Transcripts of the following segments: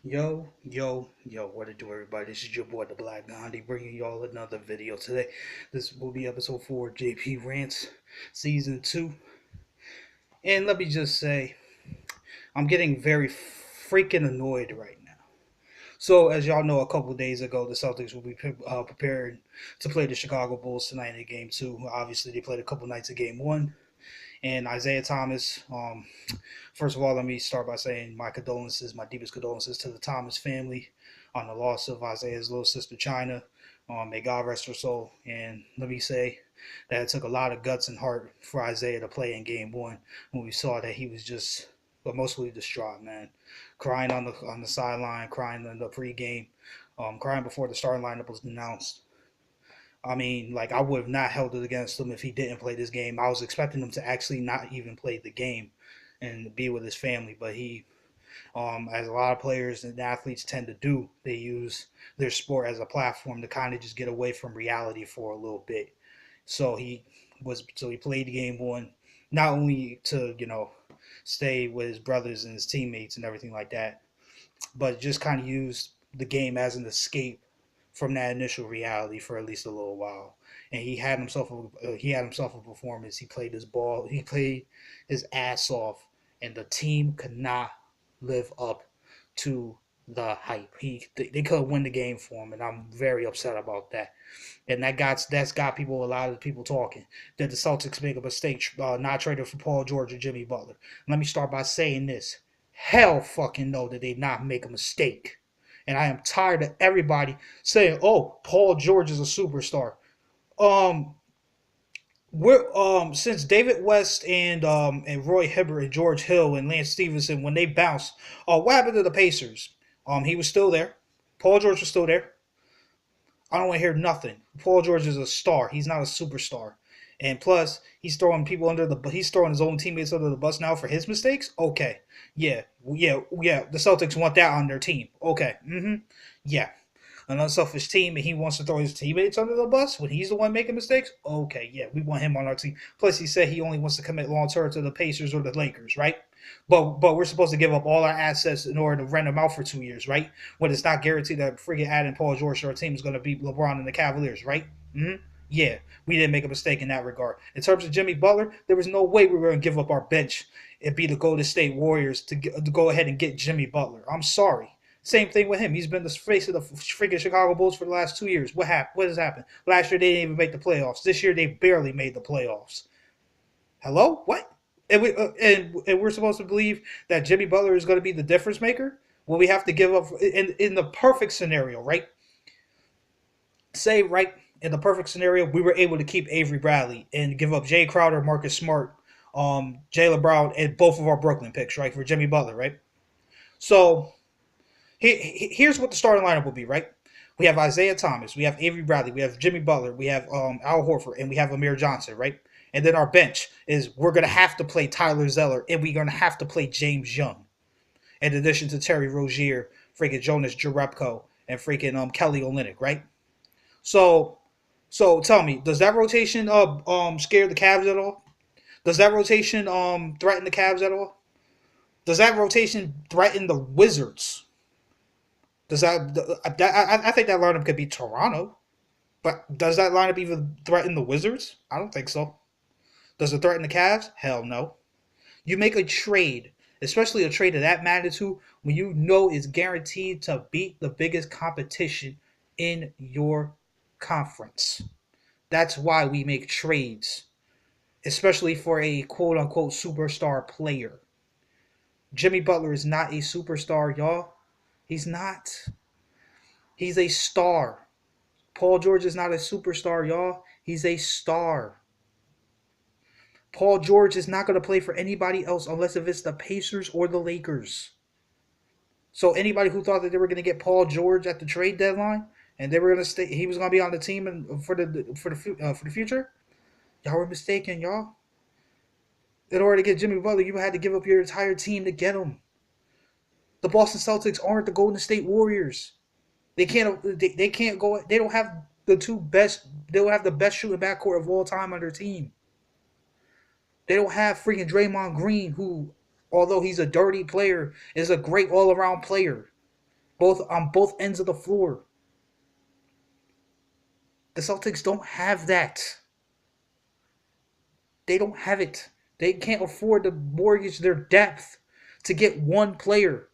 Yo, what it do, everybody? This is your boy, the Black Gandhi, bringing y'all another video today. This will be episode 4 of JP Rants, Season 2. And let me just say, I'm getting very freaking annoyed right now. So, as y'all know, a couple of days ago, the Celtics will be prepared to play the Chicago Bulls tonight in Game 2. Obviously, they played a couple nights of Game 1. And Isaiah Thomas, first of all, let me start by saying my condolences, my deepest condolences to the Thomas family on the loss of Isaiah's little sister China. May God rest her soul. And let me say that it took a lot of guts and heart for Isaiah to play in Game 1 when we saw that he was just, but mostly distraught, man, crying on the sideline, crying in the pregame, crying before the starting lineup was announced. I mean, like, I would have not held it against him if he didn't play this game. I was expecting him to actually not even play the game and be with his family, but he, as a lot of players and athletes tend to do, they use their sport as a platform to kind of just get away from reality for a little bit. So he played game one, not only to stay with his brothers and his teammates and everything like that, but just kind of used the game as an escape from that initial reality for at least a little while. And he had himself a performance. He played his ball. He played his ass off, and the team could not live up to the hype. They couldn't win the game for him, and I'm very upset about that. And that's got a lot of people talking. Did the Celtics make a mistake not trading for Paul George or Jimmy Butler? Let me start by saying this: hell fucking no, did they not make a mistake? And I am tired of everybody saying, "Oh, Paul George is a superstar." Um, we're since David West and Roy Hibbert and George Hill and Lance Stevenson, when they bounced, what happened to the Pacers? He was still there. Paul George was still there. I don't want to hear nothing. Paul George is a star. He's not a superstar. And plus, he's throwing his own teammates under the bus now for his mistakes. Okay, yeah. The Celtics want that on their team. Okay, yeah. An unselfish team, and he wants to throw his teammates under the bus when he's the one making mistakes. Okay, yeah, we want him on our team. Plus, he said he only wants to commit long term to the Pacers or the Lakers, right? But we're supposed to give up all our assets in order to rent them out for 2 years, right? When it's not guaranteed that friggin' adding Paul George to our team is going to beat LeBron and the Cavaliers, right? Yeah, we didn't make a mistake in that regard. In terms of Jimmy Butler, there was no way we were going to give up our bench and be the Golden State Warriors to go ahead and get Jimmy Butler. I'm sorry. Same thing with him. He's been the face of the freaking Chicago Bulls for the last 2 years. What happened? What has happened? Last year they didn't even make the playoffs. This year they barely made the playoffs. Hello? What? And we're supposed to believe that Jimmy Butler is going to be the difference maker? Well, we have to give up in the perfect scenario, right? Say right in the perfect scenario, we were able to keep Avery Bradley and give up Jay Crowder, Marcus Smart, Jaylen Brown, and both of our Brooklyn picks, right, for Jimmy Butler, right? So here's what the starting lineup will be, right? We have Isaiah Thomas, we have Avery Bradley, we have Jimmy Butler, we have Al Horford, and we have Amir Johnson, right? And then our bench is we're gonna have to play Tyler Zeller, and we're gonna have to play James Young, in addition to Terry Rozier, freaking Jonas Jerebko, and freaking Kelly Olynyk, right? So so tell me, does that rotation scare the Cavs at all? Does that rotation threaten the Cavs at all? Does that rotation threaten the Wizards? Does I think that lineup could be Toronto, but does that lineup even threaten the Wizards? I don't think so. Does it threaten the Cavs? Hell no. You make a trade, especially a trade of that magnitude, when you know it's guaranteed to beat the biggest competition in your conference. That's why we make trades, especially for a quote unquote superstar player. Jimmy Butler is not a superstar, y'all. He's not. He's a star. Paul George is not a superstar, y'all. He's a star. Paul George is not going to play for anybody else unless if it's the Pacers or the Lakers. So anybody who thought that they were going to get Paul George at the trade deadline and they were going to stay, he was going to be on the team for the future, y'all were mistaken, y'all. In order to get Jimmy Butler, you had to give up your entire team to get him. The Boston Celtics aren't the Golden State Warriors. They can't. They can't go. They don't have the two best. They don't have the best shooting backcourt of all time on their team. They don't have freaking Draymond Green, who although he's a dirty player, is a great all-around player, both on both ends of the floor. The Celtics don't have that. They don't have it. They can't afford to mortgage their depth to get one player,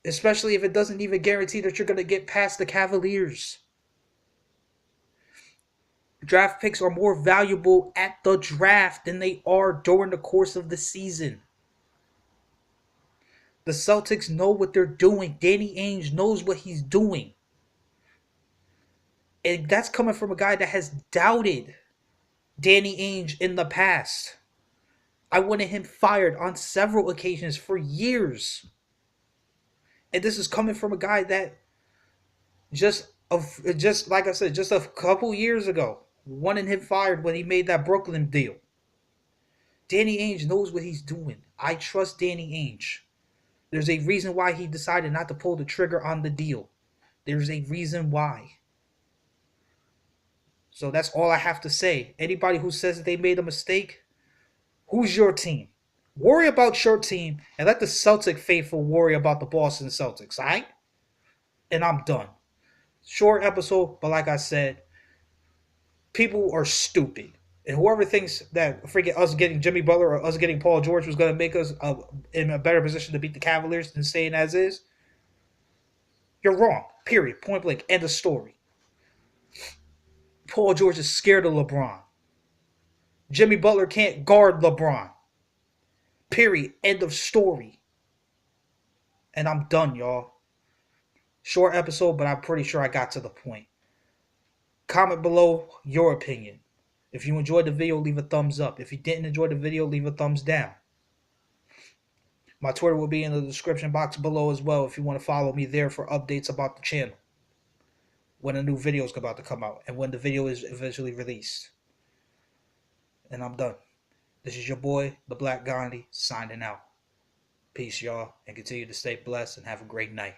especially if it doesn't even guarantee that you're going to get past the Cavaliers. Draft picks are more valuable at the draft than they are during the course of the season. The Celtics know what they're doing. Danny Ainge knows what he's doing. And that's coming from a guy that has doubted Danny Ainge in the past. I wanted him fired on several occasions for years. And this is coming from a guy that just like I said, just a couple years ago, wanted him fired when he made that Brooklyn deal. Danny Ainge knows what he's doing. I trust Danny Ainge. There's a reason why he decided not to pull the trigger on the deal. There's a reason why. So that's all I have to say. Anybody who says that they made a mistake, who's your team? Worry about your team and let the Celtic faithful worry about the Boston Celtics, all right? And I'm done. Short episode, but like I said, people are stupid. And whoever thinks that freaking us getting Jimmy Butler or us getting Paul George was going to make us in a better position to beat the Cavaliers than staying as is, you're wrong. Period. Point blank. End of story. Paul George is scared of LeBron. Jimmy Butler can't guard LeBron. Period. End of story. And I'm done, y'all. Short episode, but I'm pretty sure I got to the point. Comment below your opinion. If you enjoyed the video, leave a thumbs up. If you didn't enjoy the video, leave a thumbs down. My Twitter will be in the description box below as well if you want to follow me there for updates about the channel. When a new video is about to come out and when the video is eventually released. And I'm done. This is your boy, the Black Gandhi, signing out. Peace, y'all, and continue to stay blessed and have a great night.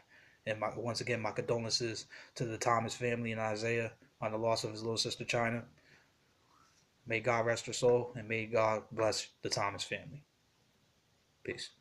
And once again, my condolences to the Thomas family and Isaiah on the loss of his little sister China. May God rest her soul, and may God bless the Thomas family. Peace.